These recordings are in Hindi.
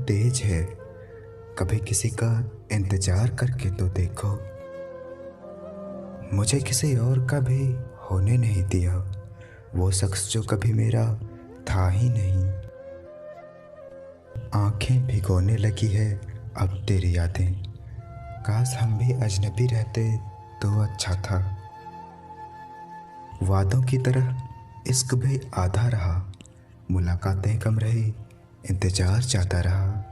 तेज है, कभी किसी का इंतजार करके तो देखो। मुझे किसी और का भी होने नहीं दिया वो शख्स जो कभी मेरा था ही नहीं। आंखें भिगोने लगी है अब तेरी यादें, काश हम भी अजनबी रहते तो अच्छा था। वादों की तरह इश्क भी आधा रहा, मुलाकातें कम रही, इंतजार ज़्यादा रहा।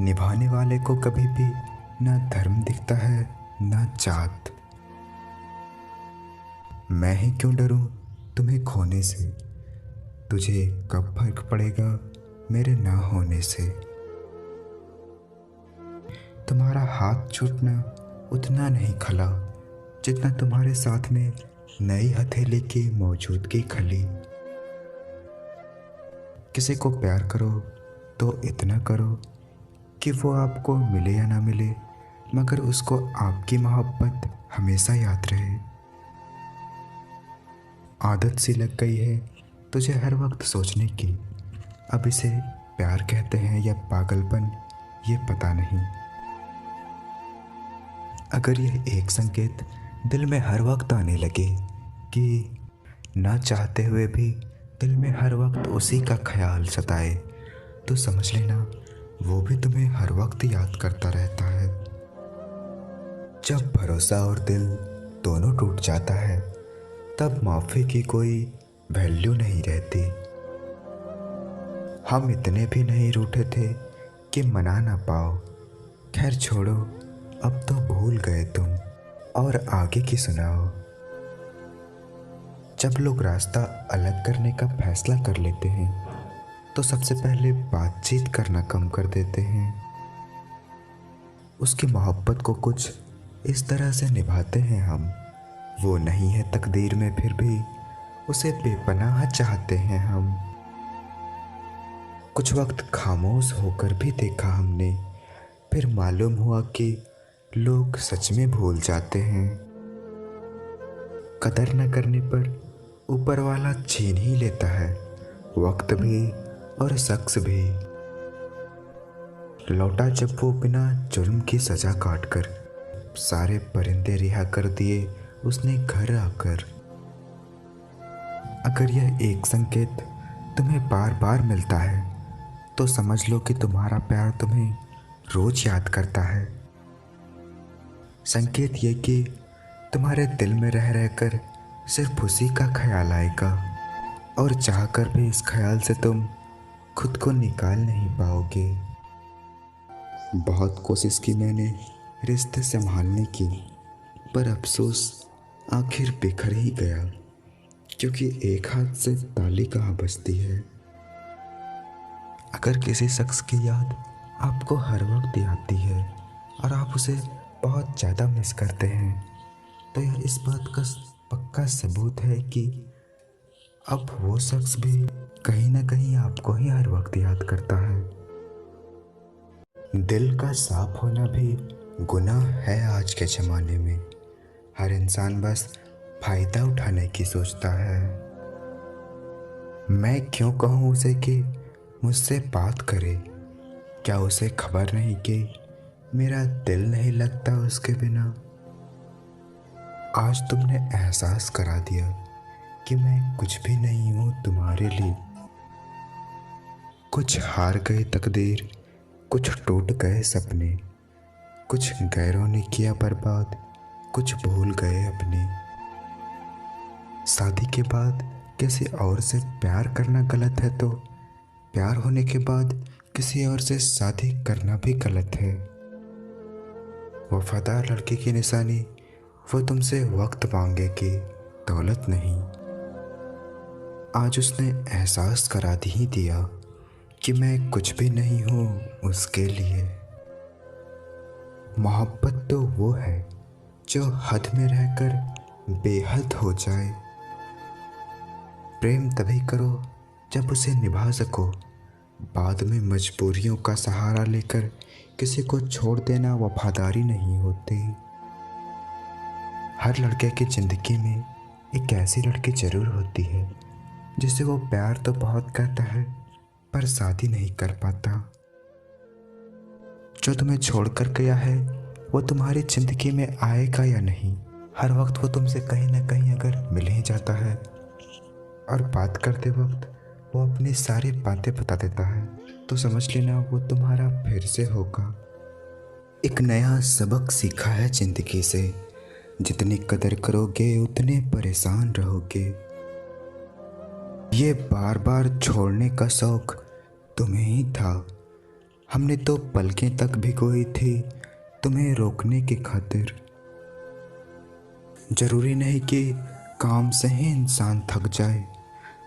निभाने वाले को कभी भी ना धर्म दिखता है ना जात। मैं ही क्यों डरूं तुम्हें खोने से, तुझे कब फर्क पड़ेगा मेरे ना होने से। तुम्हारा हाथ छूटना उतना नहीं खला जितना तुम्हारे साथ में नई हथेली की मौजूदगी खली। किसी को प्यार करो तो इतना करो कि वो आपको मिले या ना मिले, मगर उसको आपकी मोहब्बत हमेशा याद रहे। आदत सी लग गई है तुझे हर वक्त सोचने की, अब इसे प्यार कहते हैं या पागलपन ये पता नहीं। अगर यह एक संकेत दिल में हर वक्त आने लगे कि ना चाहते हुए भी दिल में हर वक्त उसी का ख्याल सताए, तो समझ लेना वो भी तुम्हें हर वक्त याद करता रहता है। जब भरोसा और दिल दोनों टूट जाता है तब माफ़ी की कोई वैल्यू नहीं रहती। हम इतने भी नहीं रूठे थे कि मना ना पाओ, खैर छोड़ो अब तो भूल गए तुम, और आगे की सुनाओ। जब लोग रास्ता अलग करने का फैसला कर लेते हैं तो सबसे पहले बातचीत करना कम कर देते हैं। उसकी मोहब्बत को कुछ इस तरह से निभाते हैं हम, वो नहीं है तकदीर में फिर भी उसे बेपनाह चाहते हैं हम। कुछ वक्त खामोश होकर भी देखा हमने, फिर मालूम हुआ कि लोग सच में भूल जाते हैं। कदर न करने पर ऊपर वाला छीन ही लेता है, वक्त भी और शख्स भी। लौटा जब वो बिना जुर्म की सजा काट कर, सारे परिंदे रिहा कर दिए उसने घर आकर। अगर यह एक संकेत तुम्हें बार बार मिलता है तो समझ लो कि तुम्हारा प्यार तुम्हें रोज याद करता है। संकेत ये कि तुम्हारे दिल में रह रहकर सिर्फ उसी का ख्याल आएगा, और चाहकर भी इस ख्याल से तुम खुद को निकाल नहीं पाओगे। बहुत कोशिश की मैंने रिश्ते संभालने की, पर अफसोस आखिर बिखर ही गया, क्योंकि एक हाथ से ताली कहाँ बजती है। अगर किसी शख्स की याद आपको हर वक्त आती है और आप उसे बहुत ज़्यादा मिस करते हैं, तो यह इस बात का पक्का सबूत है कि अब वो शख्स भी कहीं ना कहीं आपको ही हर वक्त याद करता है। दिल का साफ होना भी गुनाह है आज के ज़माने में। हर इंसान बस फायदा उठाने की सोचता है। मैं क्यों कहूँ उसे कि मुझसे बात करे, क्या उसे खबर नहीं कि मेरा दिल नहीं लगता उसके बिना। आज तुमने एहसास करा दिया कि मैं कुछ भी नहीं हूँ तुम्हारे लिए। कुछ हार गए तकदीर, कुछ टूट गए सपने, कुछ गैरों ने किया बर्बाद, कुछ भूल गए अपने। शादी के बाद किसी और से प्यार करना गलत है, तो प्यार होने के बाद किसी और से शादी करना भी गलत है। वफादार लड़की की निशानी वो तुमसे वक्त मांगेगी, दौलत नहीं। आज उसने एहसास करा ही दिया कि मैं कुछ भी नहीं हूँ उसके लिए। मोहब्बत तो वो है जो हद में रहकर बेहद हो जाए। प्रेम तभी करो जब उसे निभा सको, बाद में मजबूरियों का सहारा लेकर किसी को छोड़ देना वफादारी नहीं होती। हर लड़के की ज़िंदगी में एक ऐसी लड़की ज़रूर होती है जिसे वो प्यार तो बहुत करता है, पर शादी नहीं कर पाता। जो तुम्हें छोड़कर गया है वो तुम्हारी जिंदगी में आएगा या नहीं, हर वक्त वो तुमसे कहीं ना कहीं अगर मिल ही जाता है और बात करते वक्त वो अपनी सारी बातें बता देता है, तो समझ लेना वो तुम्हारा फिर से होगा। एक नया सबक सीखा है जिंदगी से, जितनी कदर करोगे उतने परेशान रहोगे। ये बार बार छोड़ने का शौक तुम्हें ही था, हमने तो पलकें तक भिगोई थी तुम्हें रोकने की खातिर। जरूरी नहीं कि काम से ही इंसान थक जाए,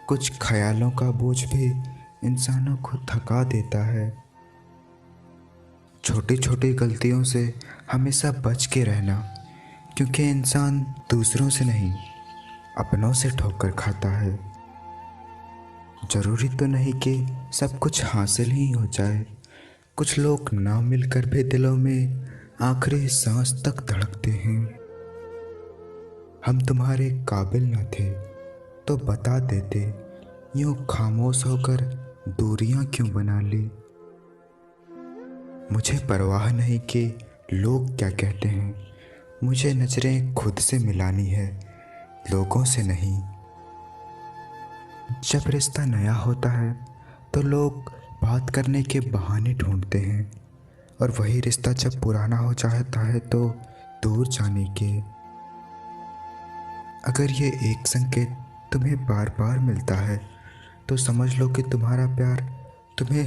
कुछ ख्यालों का बोझ भी इंसानों को थका देता है। छोटी छोटी गलतियों से हमेशा बच के रहना, क्योंकि इंसान दूसरों से नहीं अपनों से ठोकर खाता है। जरूरी तो नहीं कि सब कुछ हासिल ही हो जाए, कुछ लोग ना मिलकर भी दिलों में आखिरी सांस तक धड़कते हैं। हम तुम्हारे काबिल न थे तो बता देते, यूं खामोश होकर दूरियां क्यों बना ली। मुझे परवाह नहीं कि लोग क्या कहते हैं, मुझे नजरें खुद से मिलानी है, लोगों से नहीं। जब रिश्ता नया होता है तो लोग बात करने के बहाने ढूंढते हैं, और वही रिश्ता जब पुराना हो जाता है तो दूर जाने के। अगर ये एक संकेत तुम्हें बार बार मिलता है तो समझ लो कि तुम्हारा प्यार तुम्हें